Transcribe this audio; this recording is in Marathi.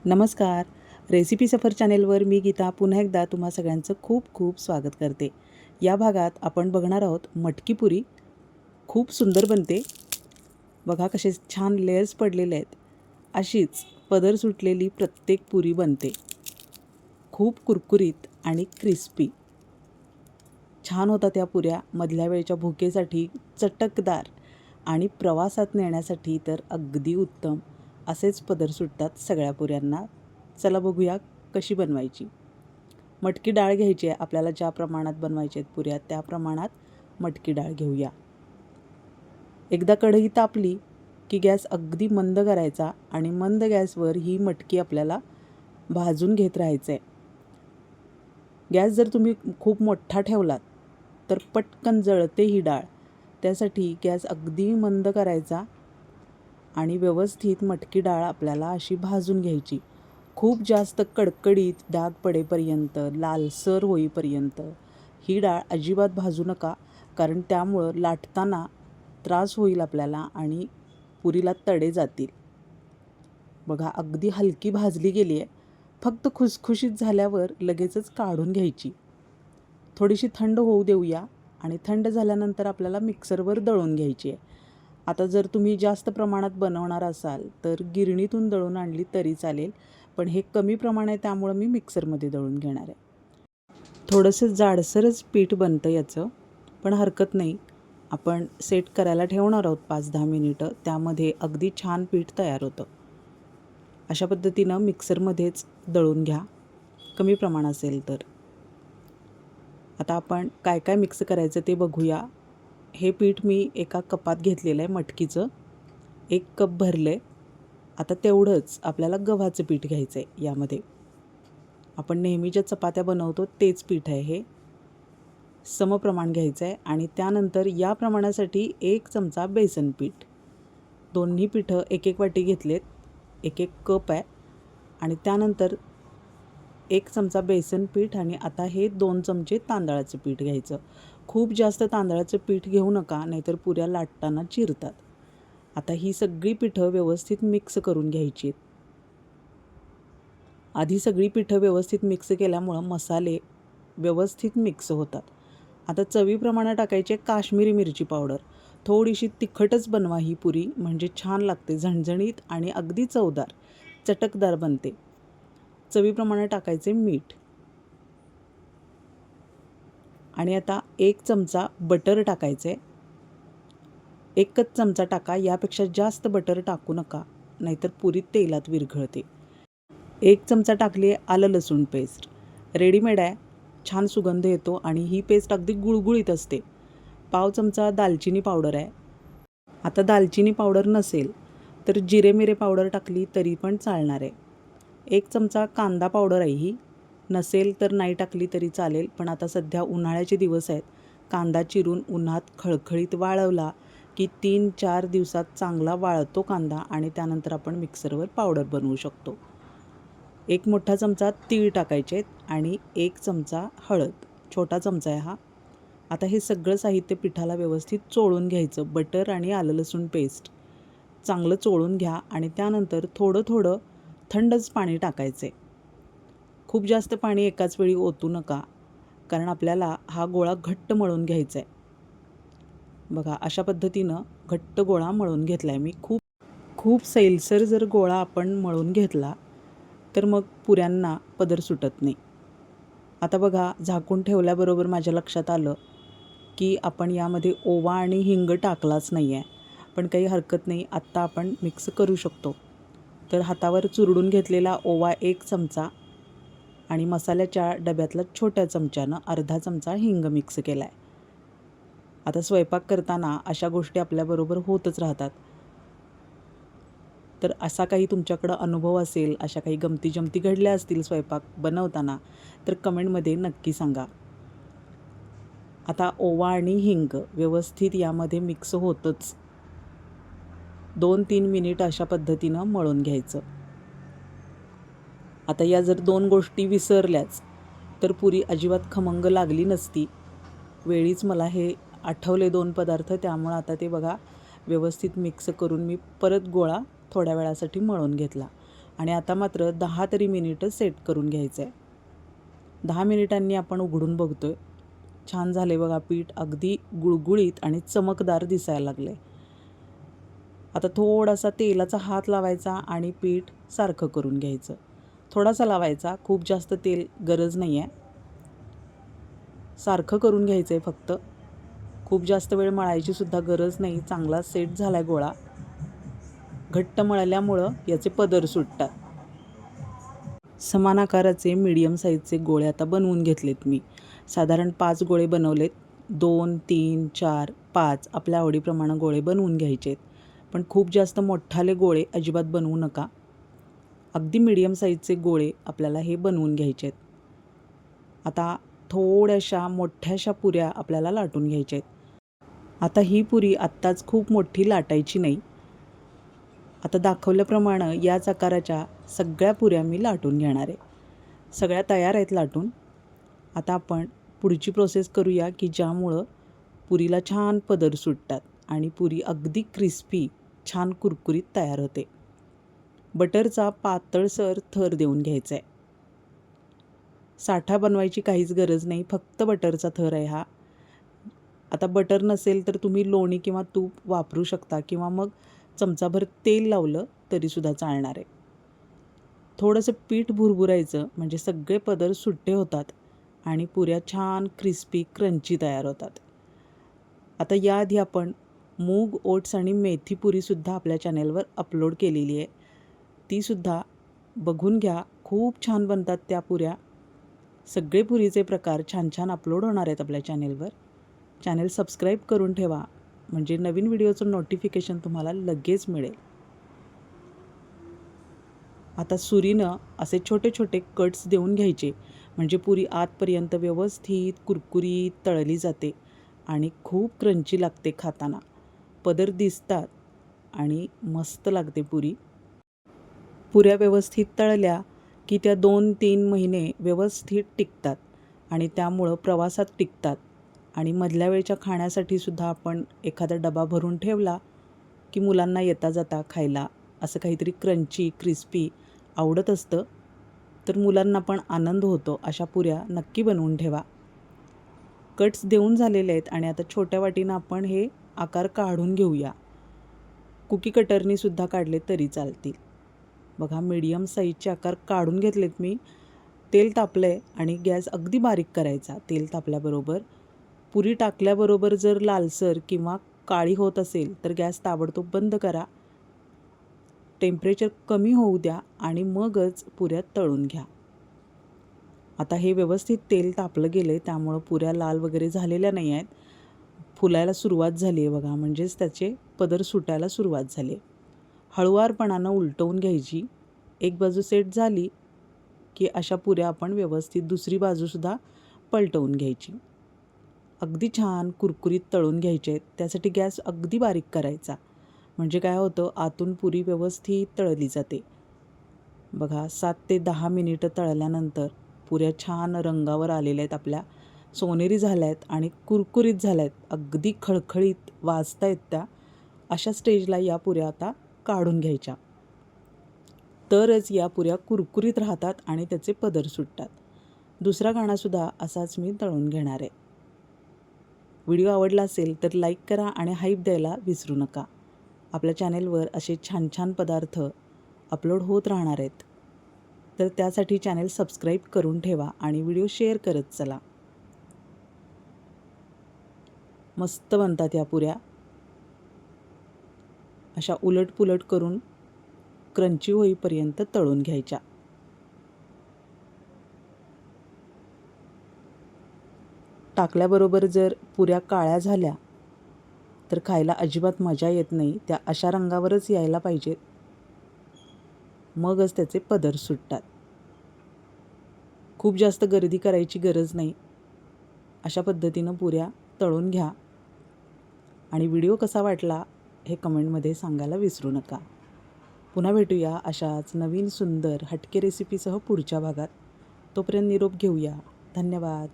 नमस्कार. रेसिपी सफर चॅनेलवर मी गीता पुन्हा एकदा तुम्हा सगळ्यांचं खूप खूप स्वागत करते. या भागात आपण बघणार आहोत मटकी पुरी. खूप सुंदर बनते. बघा कसे छान लेयर्स पडलेले आहेत. अशीच पदर सुटलेली प्रत्येक पुरी बनते. खूप कुरकुरीत आणि क्रिस्पी छान होतात त्या पुऱ्या. मधल्या वेळच्या भुकेसाठी चटकदार आणि प्रवासात नेण्यासाठी तर अगदी उत्तम असेच पदर सुटतात सगळ्या पुऱ्यांना. चला बघूया कशी बनवायची. मटकी डाळ घ्यायची आहे आपल्याला. ज्या प्रमाणात बनवायचे आहेत पुऱ्या त्या प्रमाणात मटकी डाळ घेऊया. एकदा कढई तापली की गॅस अगदी मंद करायचा आणि मंद गॅसवर ही मटकी आपल्याला भाजून घेत राहायचं आहे. गॅस जर तुम्ही खूप मोठा ठेवलात तर पटकन जळते ही डाळ. त्यासाठी गॅस अगदी मंद करायचा आणि व्यवस्थित मटकी डाळ आपल्याला अशी भाजून घ्यायची. खूप जास्त कडकडीत डाग पडेपर्यंत, लालसर होईपर्यंत ही डाळ अजिबात भाजू नका, कारण त्यामुळं लाटताना त्रास होईल आपल्याला आणि पुरीला तडे जातील. बघा अगदी हलकी भाजली गेली आहे. फक्त खुसखुशीत झाल्यावर लगेचच काढून घ्यायची. थोडीशी थंड होऊ देऊया आणि थंड झाल्यानंतर आपल्याला मिक्सरवर दळून घ्यायची आहे. आता जर तुम्ही जास्त प्रमाणात बनवणार असाल तर गिरणीतून दळून आणली तरी चालेल, पण हे कमी प्रमाण आहे त्यामुळं मी मिक्सरमध्ये दळून घेणार आहे. थोडंसं जाडसरच पीठ बनतं याचं, पण हरकत नाही. आपण सेट करायला ठेवणार आहोत 5-10 मिनिटं. त्यामध्ये अगदी छान पीठ तयार होतं. अशा पद्धतीनं मिक्सरमध्येच दळून घ्या कमी प्रमाण असेल तर. आता आपण काय काय मिक्स करायचं ते बघूया. हे पीठ मी एका कपात घेतलेलं आहे मटकीचं. 1 कप भरलं आहे. आता तेवढंच आपल्याला गव्हाचं पीठ घ्यायचं आहे. यामध्ये आपण नेहमी ज्या चपात्या बनवतो तेच पीठ आहे हे. समप्रमाण घ्यायचं आहे आणि त्यानंतर या प्रमाणासाठी 1 चमचा बेसन पीठ. दोन्ही पिठं 1-1 वाटी घेतलेत. 1-1 कप आहे आणि त्यानंतर 1 चमचा बेसन पीठ आणि आता हे 2 चमचे तांदळाचं पीठ घ्यायचं. खूप जास्त तांदळाचं पीठ घेऊ नका, नाहीतर पुऱ्या लाटताना चिरतात. आता ही सगळी पिठं व्यवस्थित मिक्स करून घ्यायची. आधी सगळी पिठं व्यवस्थित मिक्स केल्यामुळं मसाले व्यवस्थित मिक्स होतात. आता चवीप्रमाणे टाकायचे काश्मीरी मिरची पावडर. थोडीशी तिखटच बनवा ही पुरी, म्हणजे छान लागते, झणझणीत आणि अगदी चवदार, चटकदार बनते. चवीप्रमाणे टाकायचे मीठ आणि आता 1 चमचा बटर टाकायचे. 1च चमचा टाका, यापेक्षा जास्त बटर टाकू नका, नाहीतर पुरी तेलात विरघळते. 1 चमचा टाकली आलं लसूण पेस्ट. रेडीमेड आहे, छान सुगंध येतो आणि ही पेस्ट अगदी गुळगुळीत असते. पाव चमचा दालचिनी पावडर आहे. आता दालचिनी पावडर नसेल तर जिरे मिरे पावडर टाकली तरी पण चालणार आहे. 1 चमचा कांदा पावडर आहे ही. नसेल तर नाही टाकली तरी चालेल, पण आता सध्या उन्हाळ्याचे दिवस आहेत. कांदा चिरून उन्हात खळखळीत वाळवला की 3-4 दिवसात चांगला वाळतो कांदा आणि त्यानंतर आपण मिक्सरवर पावडर बनवू शकतो. 1 मोठा चमचा तीळ टाकायचे आणि 1 चमचा हळद, छोटा चमचा आहे हा. आता हे सगळं साहित्य पिठाला व्यवस्थित चोळून घ्यायचं. बटर आणि आलं लसूण पेस्ट चांगलं चोळून घ्या आणि त्यानंतर थोडं थोडं थंडच पाणी टाकायचे. खूप जास्त पाणी एकाच वेळी ओतू नका, कारण आपल्याला हा गोळा घट्ट मळून घ्यायचा आहे. बघा अशा पद्धतीनं घट्ट गोळा मळून घेतला आहे मी. खूप सैलसर जर गोळा आपण मळून घेतला तर मग पुऱ्यांना पदर सुटत नाही. आता बघा झाकून ठेवल्याबरोबर माझ्या लक्षात आलं की आपण यामध्ये ओवा आणि हिंग टाकलाच नाही आहे, पण काही हरकत नाही, आत्ता आपण मिक्स करू शकतो. तर हातावर चुरडून घेतलेला ओवा 1 चमचा आणि मसाल्याच्या डब्यातला छोट्या चमच्यानं अर्धा चमचा हिंग मिक्स केला आहे. आता स्वयंपाक करताना अशा गोष्टी आपल्याबरोबर होतच राहतात. तर असा काही तुमच्याकडं अनुभव असेल, अशा काही गमती-जमती घडल्या असतील स्वयंपाक बनवताना, तर कमेंटमध्ये नक्की सांगा. आता ओवा आणि हिंग व्यवस्थित यामध्ये मिक्स होतच 2-3 मिनिट अशा पद्धतीनं मळून घ्यायचं. आता या जर 2 गोष्टी विसरल्याच तर पुरी अजिबात खमंग लागली नसती. वेळीच मला हे आठवले 2 पदार्थ, त्यामुळं आता ते बघा व्यवस्थित मिक्स करून मी परत गोळा थोड्या वेळासाठी मळून घेतला. आणि आता मात्र 10 तरी मिनिटं सेट करून घ्यायचं आहे. 10 मिनिटांनी आपण उघडून बघतोय. छान झाले बघा पीठ, अगदी गुळगुळीत आणि चमकदार दिसायला लागले. आता थोडासा तेलाचा हात लावायचा आणि पीठ सारखं करून घ्यायचं. थोडासा लावायचा, खूप जास्त तेल गरज नाही आहे. सारखं करून घ्यायचं आहे फक्त. खूप जास्त वेळ मळायची सुद्धा गरज नाही. चांगला सेट झाला आहे गोळा. घट्ट मळल्यामुळं याचे पदर सुटतात. समान आकाराचे मीडियम साईजचे गोळे आता बनवून घेतलेत मी. साधारण 5 गोळे बनवलेत. 2, 3, 4, 5 आपल्या आवडीप्रमाणे गोळे बनवून घ्यायचे आहेत. पण खूप जास्त मोठाले गोळे अजिबात बनवू नका. अगदी मीडियम साईजचे गोळे आपल्याला हे बनवून घ्यायचे आहेत. आता थोड्याशा मोठ्याशा पुऱ्या आपल्याला लाटून घ्यायच्या आहेत. आता ही पुरी आत्ताच खूप मोठी लाटायची नाही. आता दाखवल्याप्रमाणे याच आकाराच्या सगळ्या पुऱ्या मी लाटून घेणार आहे. सगळ्या तयार आहेत लाटून. आता आपण पुढची प्रोसेस करूया की ज्यामुळं पुरीला छान पदर सुटतात आणि पुरी अगदी क्रिस्पी छान कुरकुरीत तयार होते. बटरचा पातळसर थर देऊन घ्यायचा आहे. साठा बनवायची काहीच गरज नाही, फक्त बटरचा थर आहे हा. आता बटर नसेल तर तुम्ही लोणी किंवा तूप वापरू शकता किंवा मग चमचाभर तेल लावलं तरीसुद्धा चालणार आहे. थोडंसं पीठ भुरभुरायचं म्हणजे सगळे पदर सुट्टे होतात आणि पुऱ्या छान क्रिस्पी क्रंची तयार होतात. आता याआधी आपण मूग, ओट्स आणि मेथी पुरीसुद्धा आपल्या चॅनेलवर अपलोड केलेली आहे. तीसुद्धा बघून घ्या. खूप छान बनतात त्या पुऱ्या. सगळे पुरीचे प्रकार छान छान अपलोड होणार आहेत आपल्या चॅनेलवर. चॅनेल सबस्क्राईब करून ठेवा म्हणजे नवीन व्हिडिओचं नोटिफिकेशन तुम्हाला लगेच मिळेल. आता सुरीनं असे छोटे छोटे कट्स देऊन घ्यायचे म्हणजे पुरी आतपर्यंत व्यवस्थित कुरकुरीत तळली जाते आणि खूप क्रंची लागते खाताना. पदर दिसतात आणि मस्त लागते पुरी. पुऱ्या व्यवस्थित तळल्या की त्या 2-3 महिने व्यवस्थित टिकतात आणि त्यामुळं प्रवासात टिकतात आणि मधल्या वेळच्या खाण्यासाठी सुद्धा आपण एखादा डबा भरून ठेवला की मुलांना येता जाता खायला असं काहीतरी क्रंची क्रिस्पी आवडत असतं. तर मुलांना पण आनंद होतो. अशा पुऱ्या नक्की बनवून ठेवा. कट्स देऊन झालेले आहेत आणि आता छोट्या वाटीनं आपण हे आकार काढून घेऊया. कुकी कटरनी सुद्धा काढले तरी चालतील. बघा मीडियम साईजचे आकार काढून घेतलेत मी. तेल तापलं आहे आणि गॅस अगदी बारीक करायचा. तेल तापल्याबरोबर पुरी टाकल्याबरोबर जर लालसर किंवा काळी होत असेल तर गॅस ताबडतोब बंद करा. टेम्परेचर कमी होऊ द्या आणि मगच पुऱ्या तळून घ्या. आता हे व्यवस्थित तेल तापलं गेलं आहे त्यामुळं पुऱ्या लाल वगैरे झालेल्या नाही आहेत. फुलायला सुरुवात झाली आहे बघा, म्हणजेच त्याचे पदर सुटायला सुरुवात झाली आहे. हळुवारपणानं उलटवून घ्यायची. एक बाजू सेट झाली की अशा पुऱ्या आपण व्यवस्थित दुसरी बाजूसुद्धा पलटवून घ्यायची. अगदी छान कुरकुरीत तळून घ्यायचे आहेत. त्यासाठी गॅस अगदी बारीक करायचा म्हणजे काय होतं, आतून पुरी व्यवस्थित तळली जाते. बघा 7 ते 10 मिनिटं तळल्यानंतर पुऱ्या छान रंगावर आलेल्या आहेत, आपल्या सोनेरी झाल्या आहेत आणि कुरकुरीत झाल्या आहेत. अगदी खळखळीत वाजत आहेत त्या. अशा स्टेजला या पुऱ्या आता काढून घ्यायच्या. तरच या पुऱ्या कुरकुरीत राहतात आणि त्याचे पदर सुटतात. दुसरा गाणासुद्धा असाच मी तळून घेणार आहे. व्हिडिओ आवडला असेल तर लाईक करा आणि हाईप द्यायला विसरू नका. आपल्या चॅनेलवर असे छान छान पदार्थ अपलोड होत राहणार आहेत. तर त्यासाठी चॅनेल सबस्क्राईब करून ठेवा आणि व्हिडिओ शेअर करत चला. मस्त बनतात या पुऱ्या. अशा उलटपुलट करून क्रंची होईपर्यंत तळून घ्यायच्या. टाकल्याबरोबर जर पुऱ्या काळ्या झाल्या तर खायला अजिबात मजा येत नाही. त्या अशा रंगावरच यायला पाहिजेत, मगच त्याचे पदर सुटतात. खूप जास्त गर्दी करायची गरज नाही. अशा पद्धतीनं पुऱ्या तळून घ्या आणि व्हिडिओ कसा वाटला हे कमेंटमध्ये सांगायला विसरू नका. पुन्हा भेटूया अशाच नवीन सुंदर हटके रेसिपीसह पुढच्या भागात. तोपर्यंत निरोप घेऊया. धन्यवाद.